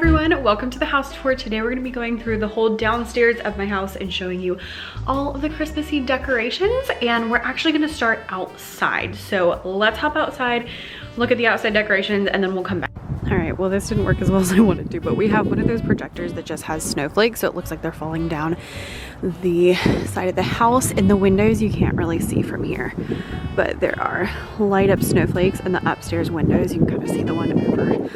everyone, welcome to the house tour. Today we're going to be going through the whole downstairs of my house and showing you all of the Christmassy decorations, and we're actually going to start outside. So let's hop outside, look at the outside decorations, and then we'll come back. All right, well this didn't work as well as I wanted to, but we have one of those projectors that just has snowflakes, so it looks like they're falling down the side of the house. In the windows you can't really see from here, but there are light up snowflakes in the upstairs windows. You can kind of see the one over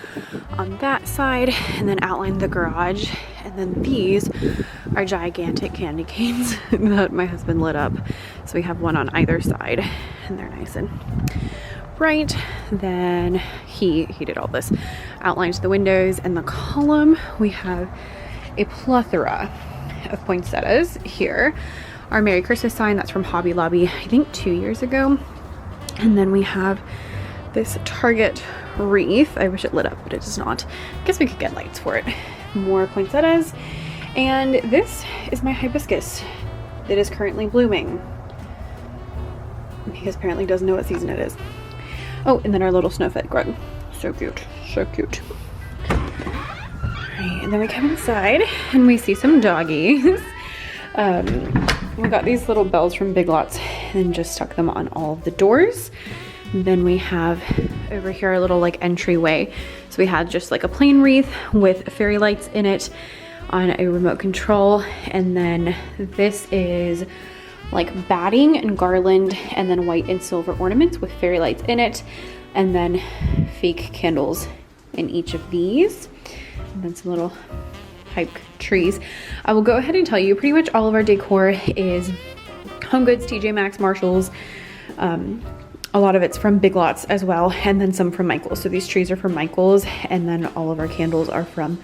on that side and then outline the garage. And then these are gigantic candy canes that my husband lit up, so we have one on either side and they're nice and bright. Then he did all this, outlined the windows and the column. We have a plethora of poinsettias here. Our Merry Christmas sign, that's from Hobby Lobby, I think 2 years ago. And then we have this Target wreath. I wish it lit up, but it does not. I guess we could get lights for it. More poinsettias. And this is my hibiscus that is currently blooming, because apparently he doesn't know what season it is. Oh, and then our little snow-fed grug. So cute, so cute. All right, and then we come inside and we see some doggies. We got these little bells from Big Lots and just stuck them on all of the doors. And then we have over here a little like entryway. So we had just like a plain wreath with fairy lights in it on a remote control. And then this is like batting and garland, and then white and silver ornaments with fairy lights in it, and then fake candles in each of these, and then some little hype trees. I will go ahead and tell you pretty much all of our decor is Home Goods, TJ Maxx, Marshalls. A lot of it's from Big Lots as well, and then some from Michael's. So these trees are from Michael's, and then all of our candles are from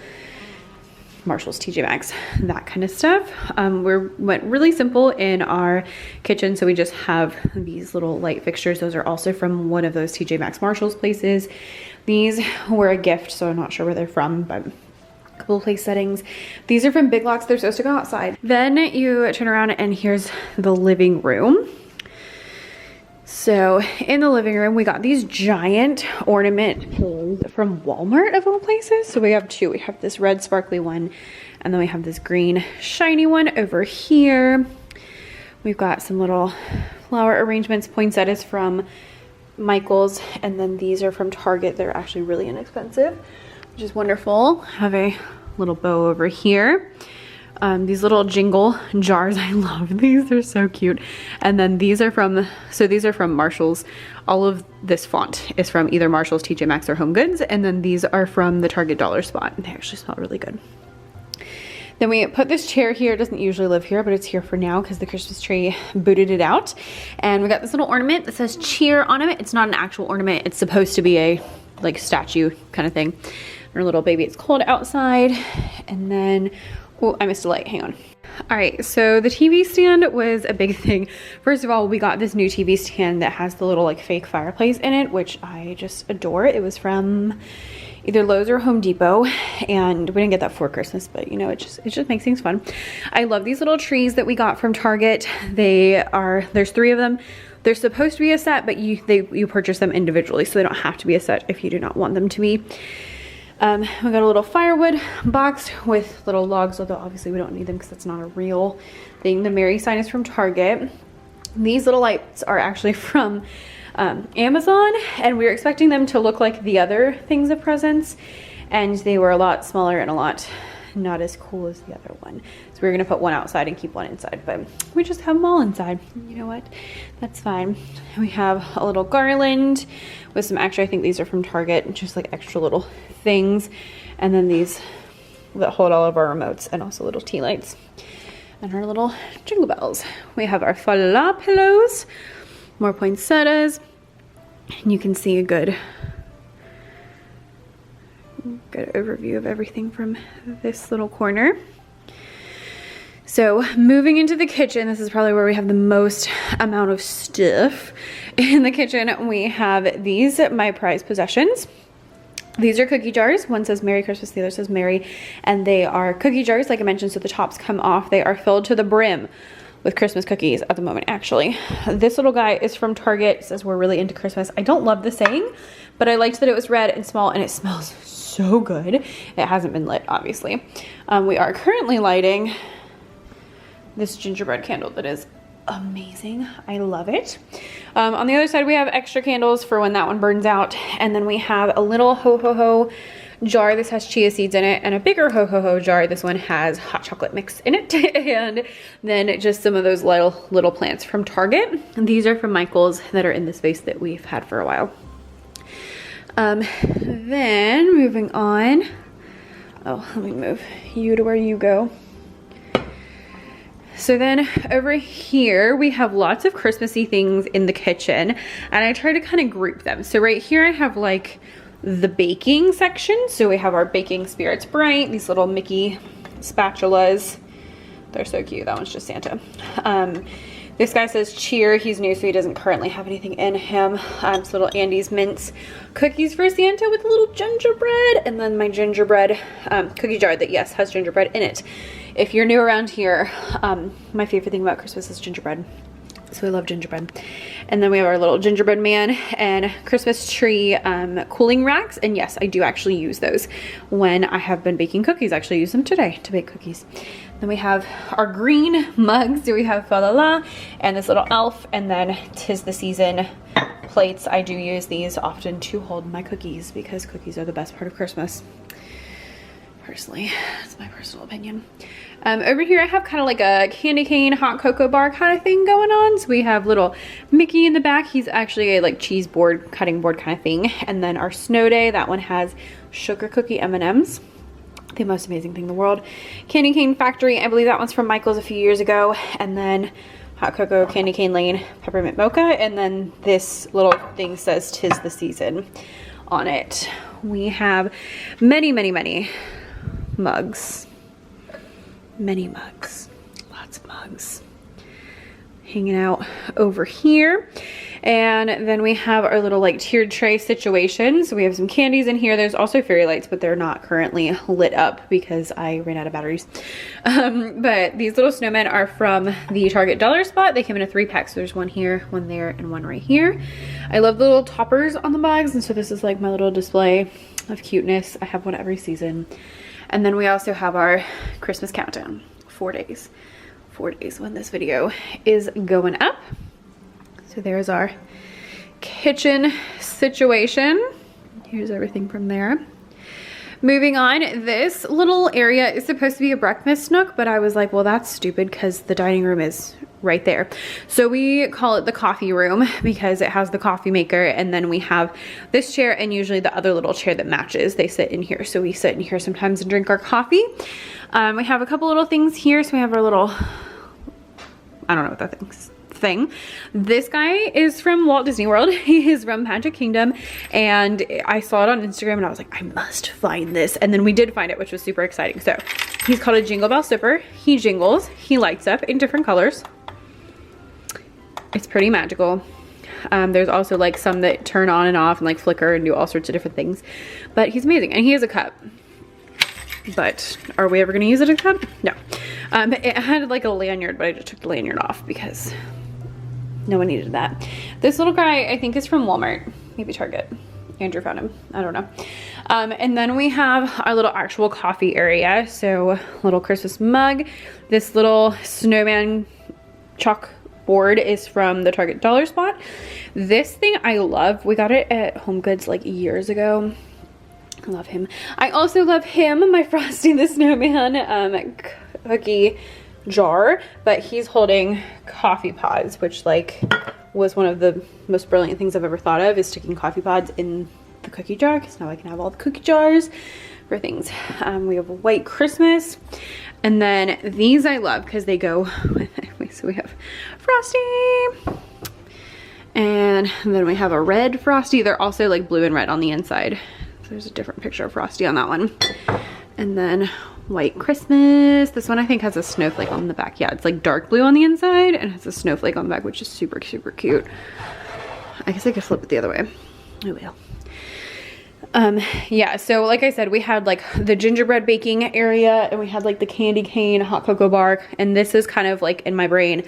Marshalls, TJ Maxx, that kind of stuff. Went really simple in our kitchen, so we just have these little light fixtures. Those are also from one of those TJ Maxx Marshalls places. These were a gift, so I'm not sure where they're from, but a couple of place settings. These are from Big Lots. They're supposed to go outside. Then you turn around and here's the living room. So in the living room, we got these giant ornament poles from Walmart of all places. So we have two. We have this red sparkly one, and then we have this green shiny one over here. We've got some little flower arrangements, poinsettias from Michael's, and then these are from Target. They're actually really inexpensive, which is wonderful. Have a little bow over here. These little jingle jars, I love these, they're so cute. And then these are from Marshalls. All of this font is from either Marshalls, TJ Maxx, or Home Goods. And then these are from the Target Dollar Spot. They actually smell really good. Then we put this chair here. It doesn't usually live here, but it's here for now because the Christmas tree booted it out. And we got this little ornament that says cheer on it. It's not an actual ornament. It's supposed to be a like statue kind of thing. Our little baby, it's cold outside. And then, oh, I missed a light, hang on. All right, so the TV stand was a big thing. First of all, we got this new TV stand that has the little like fake fireplace in it, which I just adore. It was from either Lowe's or Home Depot, and we didn't get that for Christmas, but you know, it just makes things fun. I love these little trees that we got from Target. There's 3 of them. They're supposed to be a set, but you purchase them individually, so they don't have to be a set if you do not want them to be. We got a little firewood box with little logs, although obviously we don't need them because that's not a real thing. The Merry sign is from Target. These little lights are actually from Amazon, and we were expecting them to look like the other things of presents, and they were a lot smaller and a lot not as cool as the other one. So we were gonna put one outside and keep one inside, but we just have them all inside. You know what? That's fine. We have a little garland with some extra, I think these are from Target, just like extra little things. And then these that hold all of our remotes, and also little tea lights. And our little jingle bells. We have our fa la la pillows, more poinsettias, and you can see a good overview of everything from this little corner. So moving into the kitchen, this is probably where we have the most amount of stuff. In the kitchen, we have these, my prized possessions. These are cookie jars. One says Merry Christmas, the other says Merry, and they are cookie jars, like I mentioned, so the tops come off. They are filled to the brim with Christmas cookies at the moment, actually. This little guy is from Target. It says we're really into Christmas. I don't love the saying, but I liked that it was red and small, and it smells so good. It hasn't been lit, obviously. We are currently lighting this gingerbread candle that is amazing. I love it. On the other side, we have extra candles for when that one burns out. And then we have a little ho-ho-ho jar. This has chia seeds in it, and a bigger ho-ho-ho jar. This one has hot chocolate mix in it. And then just some of those little plants from Target. And these are from Michael's that are in this vase that we've had for a while. Then moving on. Oh, let me move you to where you go. So then over here, we have lots of Christmassy things in the kitchen, and I try to kind of group them. So right here, I have like the baking section. So we have our Baking Spirits Bright, these little Mickey spatulas. They're so cute. That one's just Santa. This guy says cheer. He's new, so he doesn't currently have anything in him. It's little Andy's Mints cookies for Santa with a little gingerbread, and then my gingerbread cookie jar that, yes, has gingerbread in it. If you're new around here, my favorite thing about Christmas is gingerbread. So I love gingerbread. And then we have our little gingerbread man and Christmas tree cooling racks. And yes, I do actually use those when I have been baking cookies. I actually use them today to bake cookies. Then we have our green mugs. So we have Fa La La and this little elf, and then 'Tis the Season plates. I do use these often to hold my cookies because cookies are the best part of Christmas. Personally, that's my personal opinion. Over here I have kind of like a candy cane hot cocoa bar kind of thing going on. So we have little Mickey in the back. He's actually a like cheese board, cutting board kind of thing. And then our Snow Day, that one has sugar cookie M&Ms. The most amazing thing in the world. Candy Cane Factory, I believe that one's from Michael's a few years ago. And then hot cocoa candy cane lane peppermint mocha. And then this little thing says 'Tis the Season on it. We have many mugs. Many mugs. Lots of mugs. Hanging out over here. And then we have our little like tiered tray situation. So we have some candies in here. There's also fairy lights, but they're not currently lit up because I ran out of batteries. But these little snowmen are from the Target Dollar Spot. They came in a 3-pack. So there's one here, one there, and one right here. I love the little toppers on the bags. And so this is like my little display of cuteness. I have one every season. And then we also have our Christmas countdown, 4 days. 4 days when this video is going up. So there's our kitchen situation. Here's everything from there. Moving on, this little area is supposed to be a breakfast nook, but I was like, well, that's stupid because the dining room is right there. So we call it the coffee room because it has the coffee maker, and then we have this chair and usually the other little chair that matches. They sit in here. So we sit in here sometimes and drink our coffee. We have a couple little things here. So we have our little, I don't know what that thing. This guy is from Walt Disney World. He is from Magic Kingdom, and I saw it on Instagram and I was like, I must find this. And then we did find it, which was super exciting. So he's called a Jingle Bell Sipper. He jingles, he lights up in different colors. It's pretty magical. There's also like some that turn on and off and like flicker and do all sorts of different things, but he's amazing. And he has a cup, but are we ever going to use it as a cup? No. It had like a lanyard, but I just took the lanyard off because no one needed that. This little guy, I think, is from Walmart, maybe Target. Andrew found him, I don't know. And then we have our little actual coffee area. So little Christmas mug. This little snowman chalk board is from the Target Dollar Spot. This thing I love. We got it at Home Goods like years ago. I love him. I also love him, my Frosty the Snowman cookie jar, but he's holding coffee pods, which like was one of the most brilliant things I've ever thought of, is sticking coffee pods in the cookie jar, because now I can have all the cookie jars for things. We have a white Christmas, and then these I love because they go with it. So we have Frosty, and then we have a red Frosty. They're also like blue and red on the inside. So there's a different picture of Frosty on that one. And then white Christmas. This one I think has a snowflake on the back. Yeah, it's like dark blue on the inside and has a snowflake on the back, which is super, super cute. I guess I could flip it the other way. I will. Yeah, so like I said, we had like the gingerbread baking area, and we had like the candy cane, hot cocoa bar, and this is kind of like in my brain,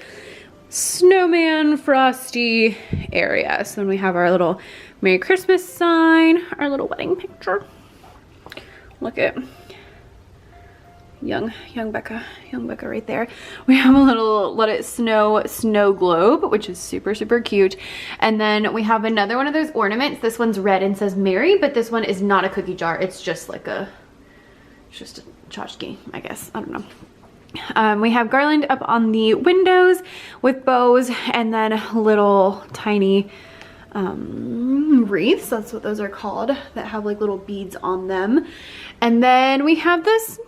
snowman, frosty area. So then we have our little Merry Christmas sign, our little wedding picture. Look at young Becca right there. We have a little Let It Snow globe, which is super cute. And then we have another one of those ornaments. This one's red and says Merry, but this one is not a cookie jar. It's just like a tchotchke, I guess. I don't know. We have garland up on the windows with bows, and then little tiny wreaths, that's what those are called, that have like little beads on them. And then we have this,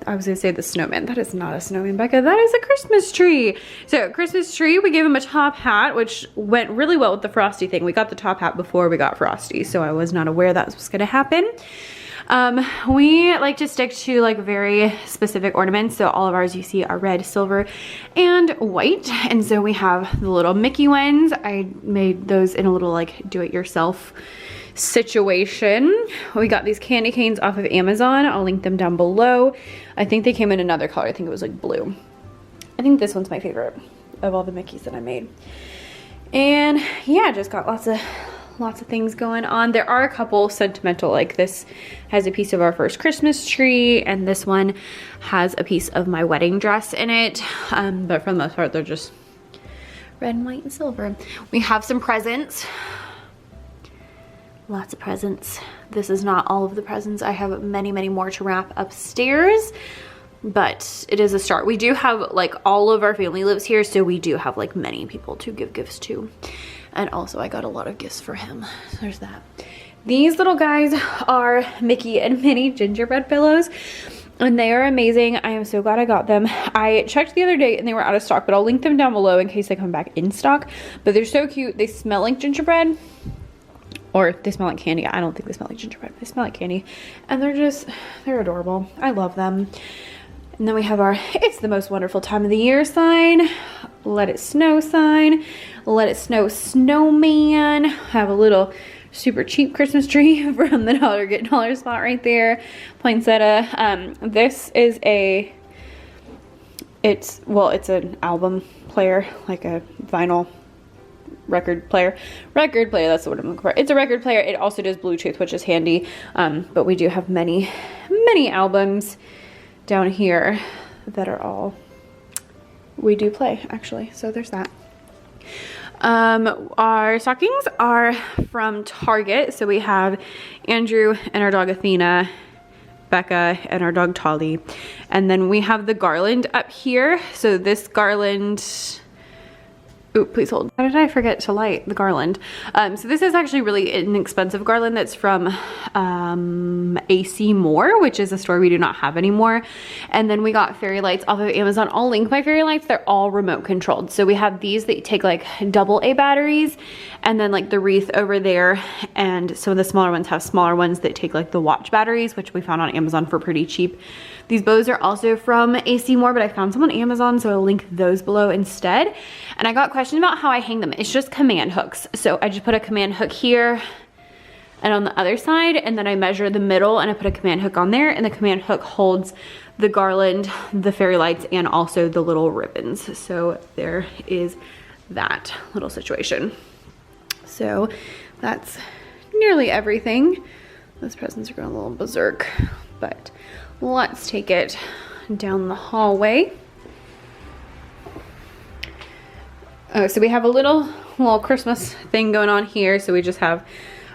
I was gonna say the snowman. That is not a snowman, Becca. That is a Christmas tree. So Christmas tree, we gave him a top hat, which went really well with the Frosty thing. We got the top hat before we got Frosty, so I was not aware that was gonna happen. We like to stick to like very specific ornaments. So all of ours you see are red, silver, and white. And so we have the little Mickey ones. I made those in a little like do-it-yourself situation. We got these candy canes off of Amazon. I'll link them down below. I think they came in another color. I think it was like blue. I think this one's my favorite of all the Mickeys that I made. And yeah, just got lots of things going on. There are a couple sentimental, like this has a piece of our first Christmas tree, and this one has a piece of my wedding dress in it. But for the most part, they're just red and white and silver. We have some presents. Lots of presents. This is not all of the presents. I have many more to wrap upstairs, but it is a start. We do have like all of our family lives here, so we do have like many people to give gifts to. And also I got a lot of gifts for him. So there's that. These little guys are Mickey and Minnie gingerbread pillows, and they are amazing. I am so glad I got them. I checked the other day and they were out of stock, but I'll link them down below in case they come back in stock. But they're so cute. They smell like gingerbread. Or they smell like candy. I don't think they smell like gingerbread. They smell like candy. And they're adorable. I love them. And then we have our It's the Most Wonderful Time of the Year sign. Let It Snow sign. Let It Snow snowman. Have a little super cheap Christmas tree from the Dollar Get Dollar spot right there. Poinsettia. This is it's an album player, like a vinyl record player, that's the word I'm looking for. It's a record player. It also does Bluetooth, which is handy. But we do have many albums down here that are all we do play, actually. So there's that. Our stockings are from Target. So we have Andrew and our dog Athena, Becca and our dog Tolly, and then we have the garland up here. So this garland, ooh, please hold. How did I forget to light the garland? So this is actually really inexpensive garland that's from AC Moore, which is a store we do not have anymore. And then we got fairy lights off of Amazon. I'll link my fairy lights. They're all remote controlled. So we have these that take like AA batteries, and then like the wreath over there. And some of the smaller ones have smaller ones that take like the watch batteries, which we found on Amazon for pretty cheap. These bows are also from AC Moore, but I found some on Amazon, so I'll link those below instead. And I got questions about how I hang them. It's just command hooks. So I just put a command hook here and on the other side, and then I measure the middle and I put a command hook on there, and the command hook holds the garland, the fairy lights, and also the little ribbons. So there is that little situation. So that's nearly everything. Those presents are going a little berserk, but let's take it down the hallway. Oh, so we have a little Christmas thing going on here. So we just have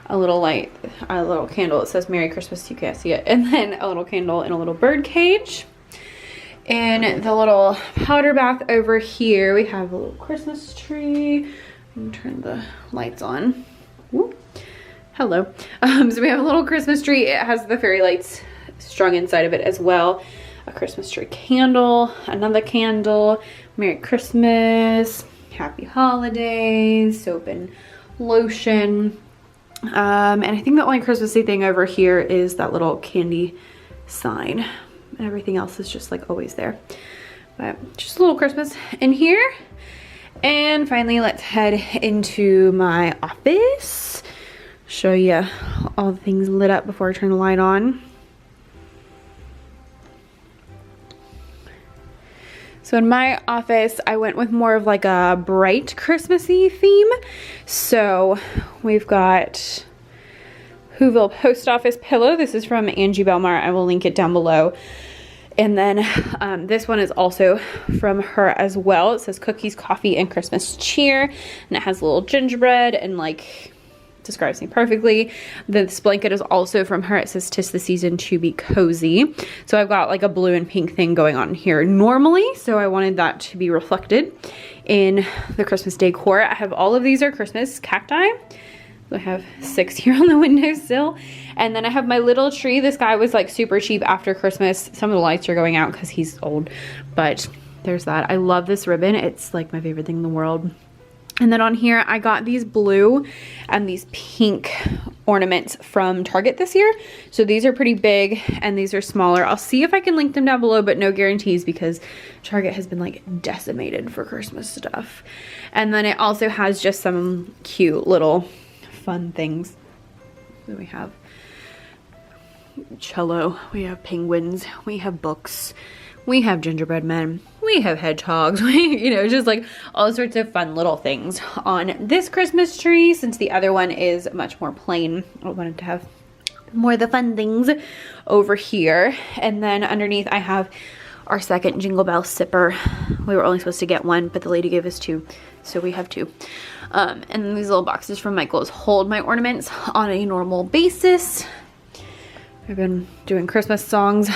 a little light, a little candle. It says Merry Christmas. You can't see it. And then a little candle in a little bird cage. And the little powder bath over here, we have a little Christmas tree. And turn the lights on. Woo. Hello. So we have a little Christmas tree. It has the fairy lights strung inside of it as well. A Christmas tree candle, another candle, Merry Christmas, Happy Holidays, soap and lotion. And I think the only Christmassy thing over here is that little candy sign. And everything else is just like always there. But just a little Christmas in here. And finally, let's head into my office. show you all the things lit up before I turn the light on. So in my office, I went with more of like a bright Christmassy theme. So we've got Whoville Post Office pillow. This is from Angie Belmar. I will link it down below. And then this one is also from her as well. It says cookies, coffee, and Christmas cheer. And it has a little gingerbread and like, describes me perfectly. This blanket is also from her. It says 'tis the season to be cozy. So I've got like a blue and pink thing going on here normally. So I wanted that to be reflected in the Christmas decor. I have all of these are Christmas cacti. I have 6 here on the windowsill. And then I have my little tree. This guy was like super cheap after Christmas. Some of the lights are going out because he's old, but there's that. I love this ribbon. It's like my favorite thing in the world. And then on here, I got these blue and these pink ornaments from Target this year. So these are pretty big and these are smaller. I'll see if I can link them down below, but no guarantees because Target has been like decimated for Christmas stuff. And then it also has just some cute little fun things. So we have cello, we have penguins, we have books, we have gingerbread men, we have hedgehogs, you know, just like all sorts of fun little things on this Christmas tree. Since the other one is much more plain, I wanted to have more of the fun things over here. And then underneath I have our second Jingle Bell sipper. We were only supposed to get one, but the lady gave us 2, so we have 2. And then these little boxes from Michael's hold my ornaments on a normal basis. I've been doing Christmas songs.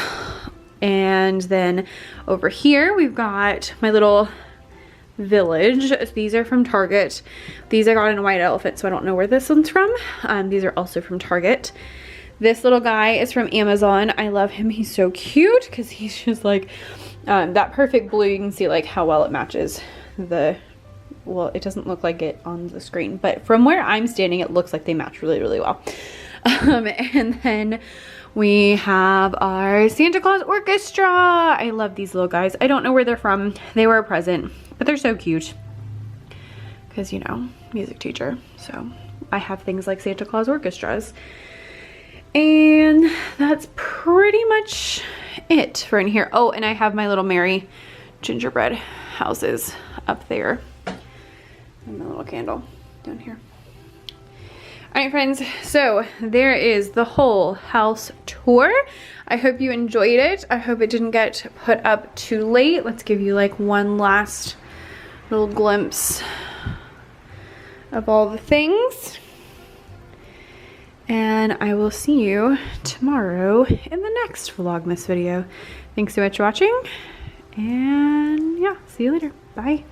And then over here we've got my little village. These are from Target. These I got in a white elephant, so I don't know where this one's from. These are also from Target. This little guy is from Amazon. I love him. He's so cute because he's just like that perfect blue. You can see like how well it matches the, well, it doesn't look like it on the screen, but from where I'm standing, it looks like they match really, really well. And then we have our Santa Claus Orchestra. I love these little guys. I don't know where they're from. They were a present, but they're so cute because, you know, music teacher. So I have things like Santa Claus Orchestras. And that's pretty much it for in here. Oh, and I have my little Mary gingerbread houses up there. And my little candle down here. All right, friends, so there is the whole house tour. I hope you enjoyed it. I hope it didn't get put up too late. Let's give you like one last little glimpse of all the things. And I will see you tomorrow in the next Vlogmas video. Thanks so much for watching. And yeah, see you later. Bye.